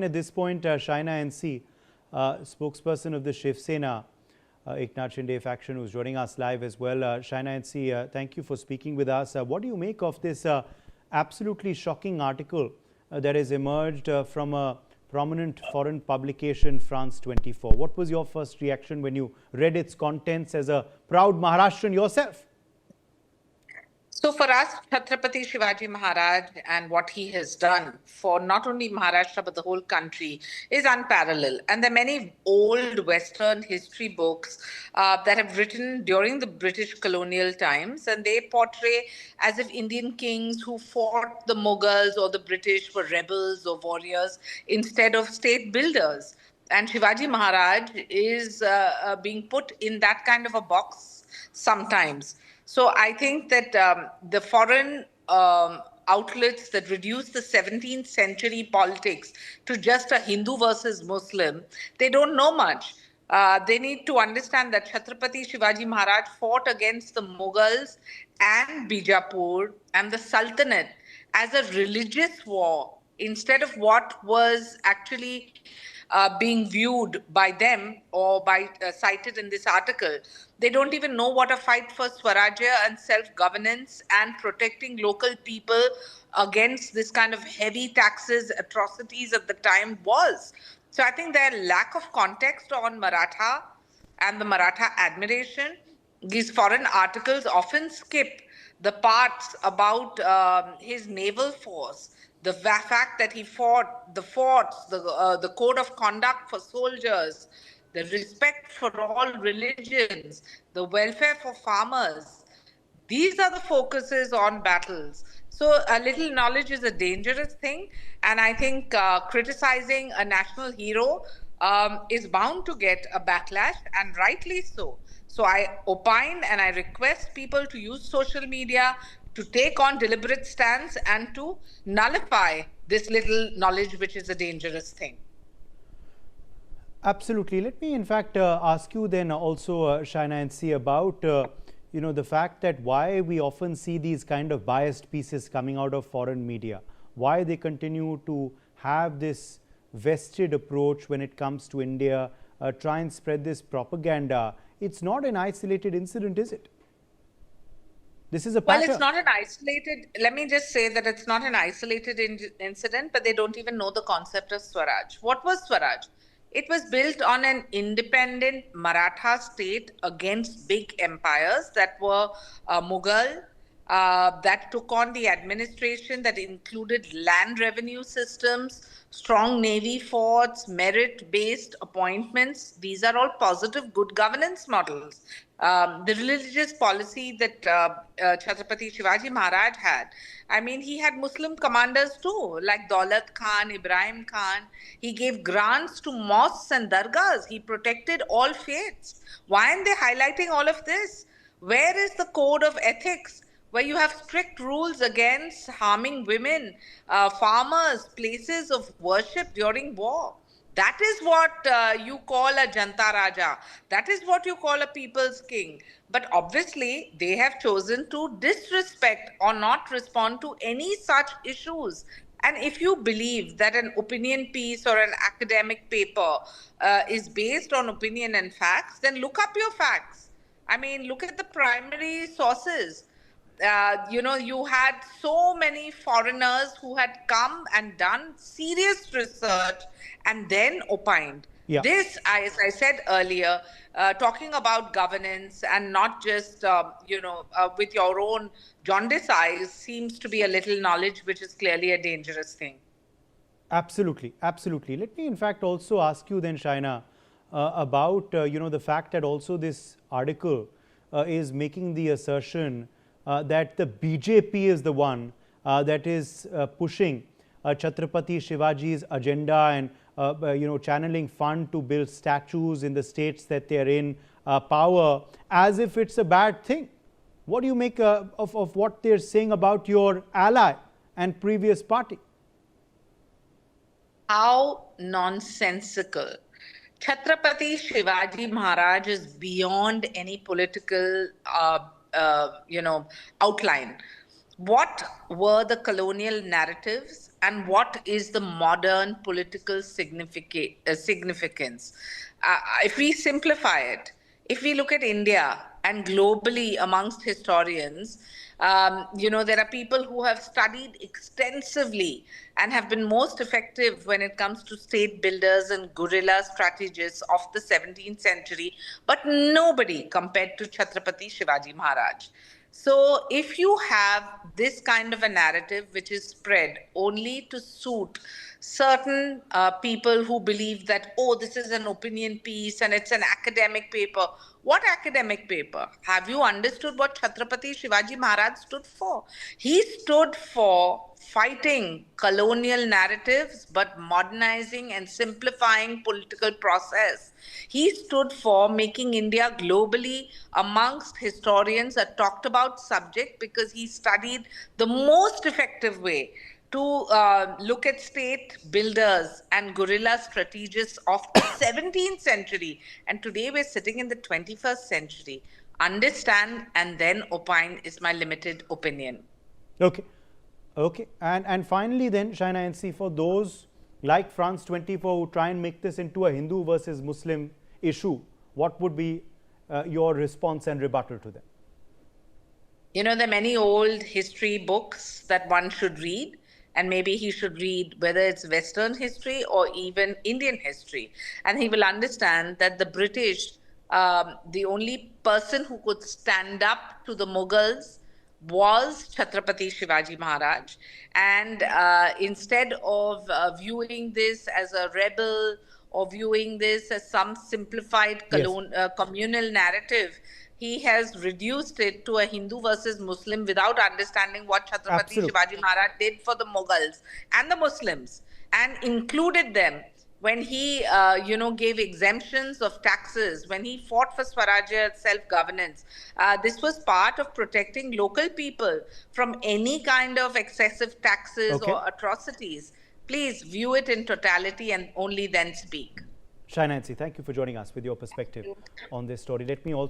At this point, Shaina NC, spokesperson of the Shiv Sena, Eknath Shinde faction, who's joining us live as well. Shaina NC, thank you for speaking with us. What do you make of this absolutely shocking article that has emerged from a prominent foreign publication, France 24? What was your first reaction when you read its contents as a proud Maharashtrian yourself? So for us, Chhatrapati Shivaji Maharaj and what he has done for not only Maharashtra but the whole country is unparalleled. And there are many old Western history books that have written during the British colonial times, and they portray as if Indian kings who fought the Mughals or the British were rebels or warriors instead of state builders. And Shivaji Maharaj is being put in that kind of a box sometimes. So I think that the foreign outlets that reduce the 17th century politics to just a Hindu versus Muslim, they don't know much. They need to understand that Chhatrapati Shivaji Maharaj fought against the Mughals and Bijapur and the Sultanate as a religious war instead of what was actually being viewed by them or cited in this article. They don't even know what a fight for Swarajya and self-governance and protecting local people against this kind of heavy taxes, atrocities at the time was. So I think their lack of context on Maratha and the Maratha admiration, these foreign articles often skip the parts about his naval force, the fact that he fought the forts, the code of conduct for soldiers, the respect for all religions, the welfare for farmers. These are the focuses on battles. So a little knowledge is a dangerous thing. And I think criticizing a national hero is bound to get a backlash, and rightly so. So I opine and I request people to use social media to take on deliberate stance and to nullify this little knowledge, which is a dangerous thing. Absolutely. Let me, in fact, ask you then also, Shaina NC, about the fact that why we often see these kind of biased pieces coming out of foreign media, why they continue to have this vested approach when it comes to India, try and spread this propaganda. It's not an isolated incident, is it? This is a pattern. Well, it's not an isolated, let me just say that it's not an isolated incident, but they don't even know the concept of Swaraj. What was Swaraj? It was built on an independent Maratha state against big empires that were Mughal, that took on the administration that included land revenue systems, strong navy forts, merit-based appointments. These are all positive good governance models. The religious policy that Chhatrapati Shivaji Maharaj had, I mean, he had Muslim commanders too, like Daulat Khan, Ibrahim Khan. He gave grants to mosques and dargahs. He protected all faiths. Why aren't they highlighting all of this? Where is the code of ethics, where you have strict rules against harming women, farmers, places of worship during war? That is what you call a Janta Raja. That is what you call a people's king. But obviously, they have chosen to disrespect or not respond to any such issues. And if you believe that an opinion piece or an academic paper is based on opinion and facts, then look up your facts. I mean, look at the primary sources. You had so many foreigners who had come and done serious research and then opined. Yeah. This, as I said earlier, talking about governance and not just, with your own jaundice eyes, seems to be a little knowledge, which is clearly a dangerous thing. Absolutely, absolutely. Let me, in fact, also ask you then, Shaina, about, the fact that also this article is making the assertion that the BJP is the one that is pushing Chhatrapati Shivaji's agenda and channeling fund to build statues in the states that they are in power, as if it's a bad thing. What do you make of what they're saying about your ally and previous party? How nonsensical. Chhatrapati Shivaji Maharaj is beyond any political outline. what were the colonial narratives and what is the modern political significance. If we simplify it, if we look at India and globally amongst historians, there are people who have studied extensively and have been most effective when it comes to state builders and guerrilla strategists of the 17th century, but nobody compared to Chhatrapati Shivaji Maharaj. So, if you have this kind of a narrative which is spread only to suit certain people who believe that, oh, this is an opinion piece and it's an academic paper. What academic paper? Have you understood what Chhatrapati Shivaji Maharaj stood for? He stood for fighting colonial narratives but modernizing and simplifying political process. He stood for making India globally amongst historians a talked about subject because he studied the most effective way to look at state builders and guerrilla strategists of the 17th century. And today we're sitting in the 21st century. Understand and then opine is my limited opinion. Okay. Okay. And finally then, Shaina NC, for those like France 24 who try and make this into a Hindu versus Muslim issue, what would be your response and rebuttal to them? There are many old history books that one should read, and maybe he should read whether it's Western history or even Indian history. And he will understand that the British, the only person who could stand up to the Mughals was Chhatrapati Shivaji Maharaj. And instead of viewing this as a rebel or viewing this as some simplified Yes. communal narrative, he has reduced it to a Hindu versus Muslim without understanding what Chhatrapati Absolutely. Shivaji Maharaj did for the Mughals and the Muslims and included them when he, gave exemptions of taxes, when he fought for Swarajya self-governance. This was part of protecting local people from any kind of excessive taxes Okay. or atrocities. Please view it in totality and only then speak. Shaina NC, thank you for joining us with your perspective on this story. Let me also